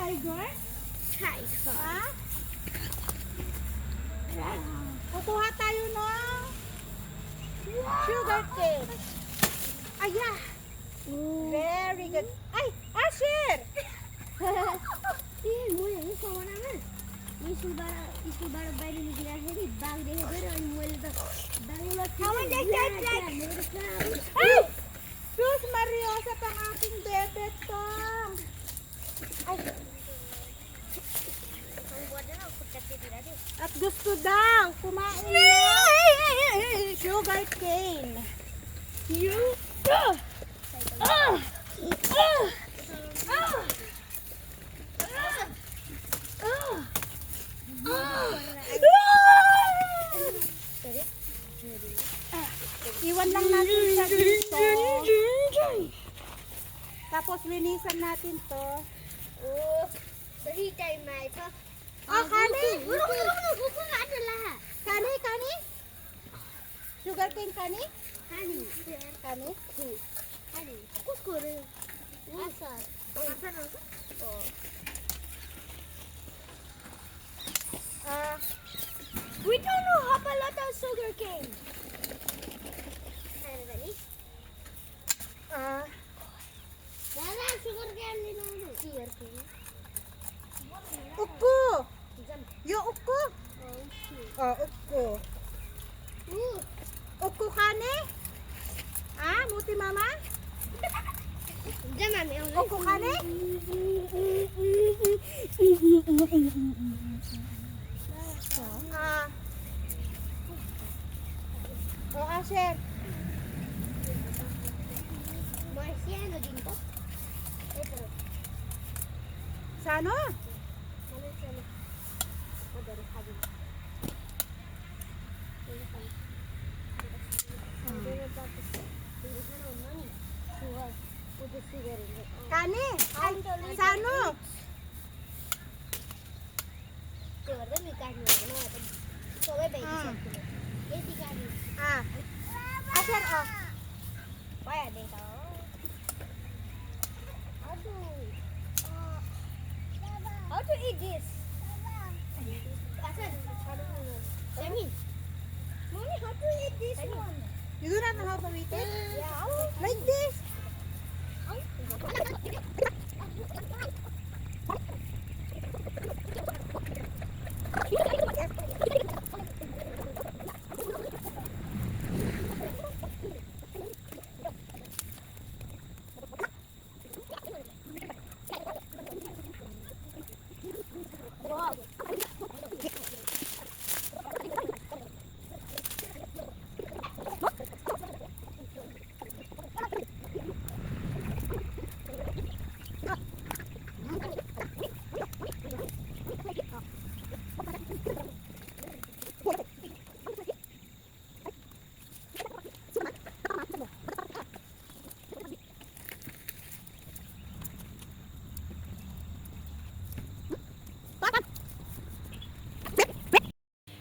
tiger? Tiger. Ha? Kukuha tayo ng sugar cane. Aya. Very good. Ay, Asher! इसको बार बाहर निकला है रे भाग दे इधर और मोल तो Hawan Ay! Sus Mariosa pang aking bebe to. Ay. At gusto daw kumain ng sugar cane. You? Iwan lang natin siya dito. Tapos linisan natin to. सही टाइम में आया था Kani? रुको ना चला है Kani? Kani? Sugar cane kani? हानी Kani? हानी उसको रे ऐसा ऐसा ना we don't know how to let out sugar cane sugar cane sugar cane Uko! Yo uko! Oh, uko. Uko kani? Ah, muti mama? Uko kani? Ah. Oh, Asher. Marciano din po. Ito. Sa ano? Ano siya? Madari sabi. Kani? Ay, sa ano? Ah. Asher, oh. How to eat this? Mommy, how to eat this one? You do not know how to eat it? Yeah. Like this.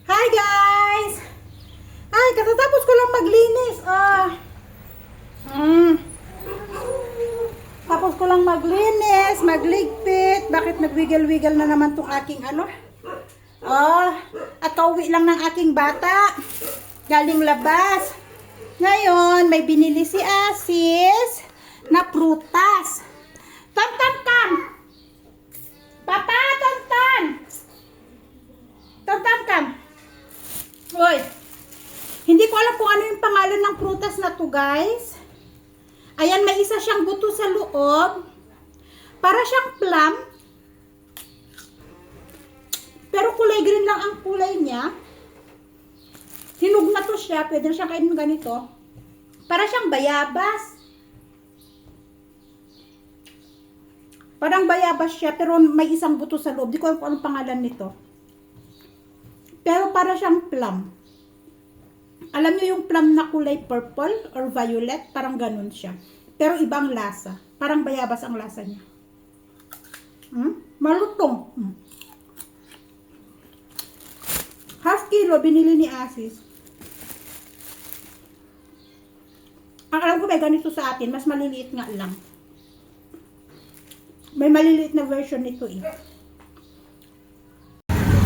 Hi guys! Ay, katatapos ko lang maglinis. Tapos ko lang maglinis, magligpit. Bakit nagwiggle-wiggle na naman tong aking ano? At kauwi lang ng aking bata. Galing labas. Ngayon, may binili si Asis na prutas. Tan! Papa, tan! Tan! Hoy, hindi ko alam kung ano yung pangalan ng prutas na to, guys. Ayan, may isa siyang buto sa loob. Para siyang plum. Pero kulay green lang ang kulay niya. Hinog na to siya. Pwede na siyang kainin ganito. Para siyang bayabas. Parang bayabas siya, pero may isang buto sa loob. Di ko alam kung anong pangalan nito. Pero para siyang plum. Alam niyo yung plum na kulay purple or violet? Parang ganun siya. Pero ibang lasa. Parang bayabas ang lasa niya. Malutong. Half kilo binili ni Asis. Ang alam ko may ganito sa atin. Mas maliliit nga lang. May maliliit na version nito eh.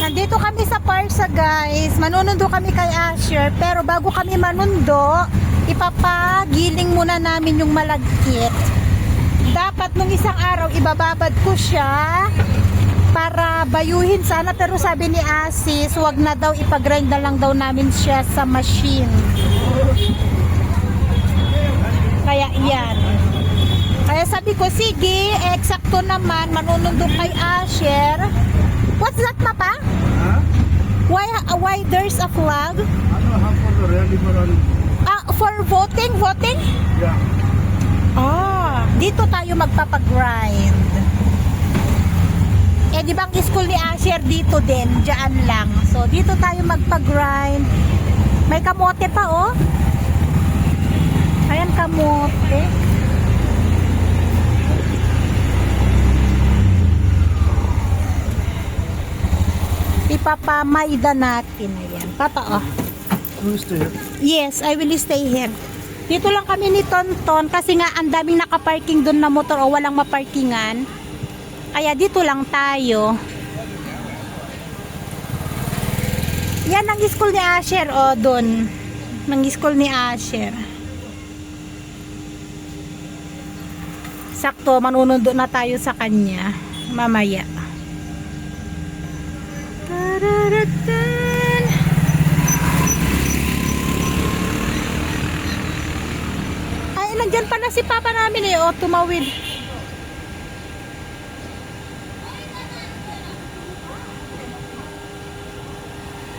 Nandito kami sa Parsa guys. Manunundo kami kay Asher. Pero bago kami manundo, ipapagiling muna namin yung malagkit. Dapat nung isang araw ibababad ko siya para bayuhin sana, pero sabi ni Asis wag na daw, ipagrind na lang daw namin siya sa machine. Kaya yan, kaya sabi ko sige, eksakto naman, manunundo kay Asher. What's that, Papa? Huh? Why there's a flag? I don't have for the rally liberal. For voting? Yeah. Dito tayo magpapagrind. Eh, di ba ang school ni Asher dito din, dyan lang. So, dito tayo magpagrind. May kamote pa, oh. Ayan, kamote. Ipapamayda natin. Ayan. Papa, oh. Who is there? Yes, I will stay here. Dito lang kami ni Tonton kasi nga ang daming nakaparking doon na motor o walang maparkingan. Kaya dito lang tayo. Yan ang school ni Asher, o doon. Ng school ni Asher. Sakto, manunundo na tayo sa kanya mamaya. Tararatan. Ay, nandyan pa na si Papa namin eh, o tumawid.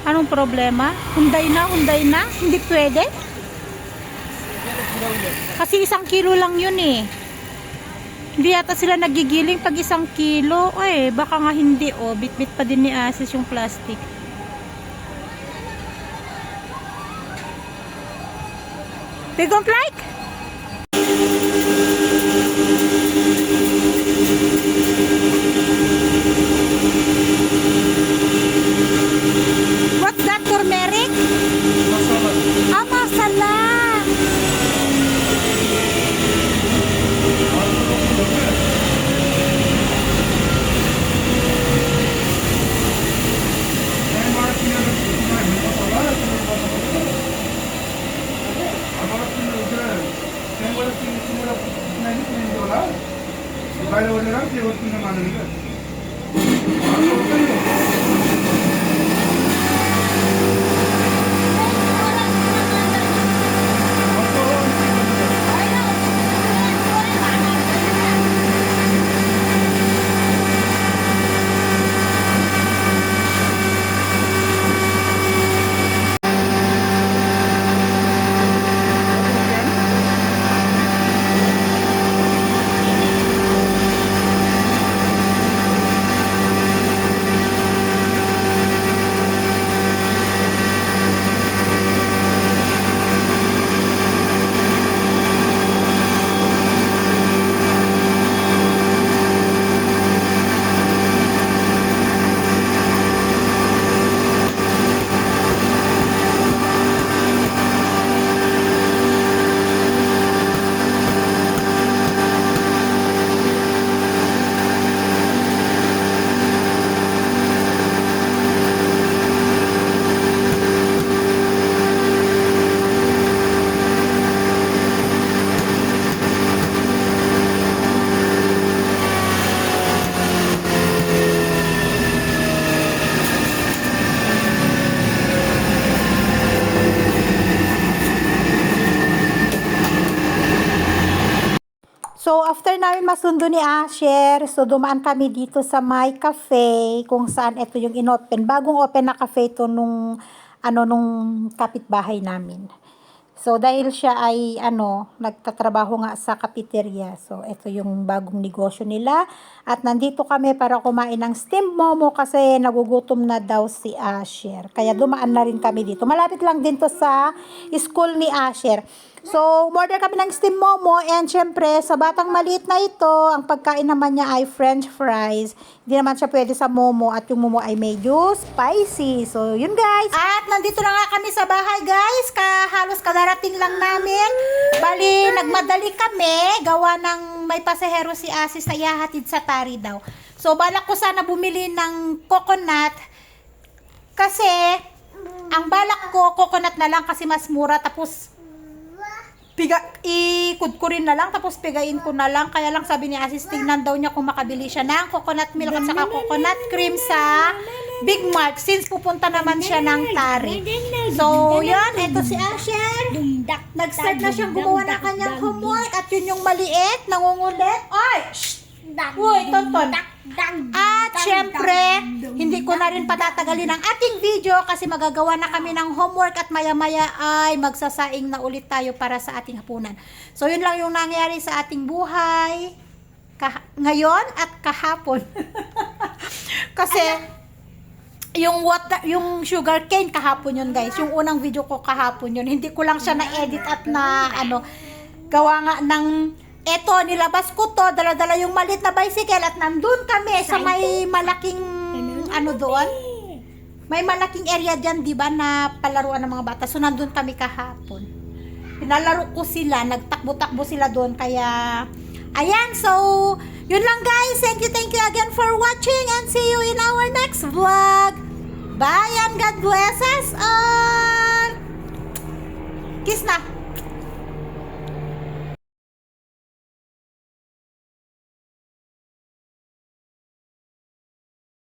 Anong problema? Hunday na? Hindi pwede? Kasi 1 kilo lang yun eh. Hindi yata sila nagigiling pag 1 kilo. Ay, baka nga hindi oh. Bit-bit pa din ni Asis yung plastic. They don't like? What's that, turmeric? Masala. Masala. So, after namin masundo ni Asher, so dumaan kami dito sa My Cafe, kung saan ito yung inopen. Bagong open na cafe to nung kapitbahay namin. So, dahil siya ay, nagtatrabaho nga sa cafeteria. So, ito yung bagong negosyo nila. At nandito kami para kumain ng steamed momo kasi nagugutom na daw si Asher. Kaya dumaan na rin kami dito. Malapit lang din to sa school ni Asher. So, order kami ng steamed momo and syempre, sa batang maliit na ito, ang pagkain naman niya ay french fries. Hindi naman siya pwede sa momo at yung momo ay medyo spicy. So, yun guys. At nandito na nga kami sa bahay guys. halos kadarating lang namin. Bali, nagmadali kami. Gawa ng may pasahero si Asis na ihahatid sa Tari daw. So, balak ko sana bumili ng coconut. Kasi, ang balak ko, coconut na lang kasi mas mura. Tapos, ikod ko rin na lang. Tapos, pigain ko na lang. Kaya lang sabi ni Asis, tingnan daw niya kung makabili siya ng coconut milk at saka coconut cream sa Big Mart. Since pupunta naman siya ng Tari. So, yan. Ito si Asher. Nag-start na siyang gumawa ng kanyang homework. At yun yung maliit, nangungulit. Ay! Shh! Uy, tonton. At syempre, hindi ko na rin patatagalin ang ating video kasi magagawa na kami ng homework at maya-maya ay magsasaing na ulit tayo para sa ating hapunan. So, yun lang yung nangyari sa ating buhay ngayon at kahapon. Kasi, yung sugar cane kahapon yun, guys. Yung unang video ko kahapon yun. Hindi ko lang siya na-edit at gawa nga ng eto, nilabas ko to, dala-dala yung maliit na bicycle at nandun kami sa may malaking, doon? May malaking area dyan, di ba, na palaruan ng mga bata. So, nandun kami kahapon. Pinalaro ko sila, nagtakbo-takbo sila doon, kaya, ayan, so, yun lang guys. Thank you again for watching and see you in our next vlog. Bye and God bless us all!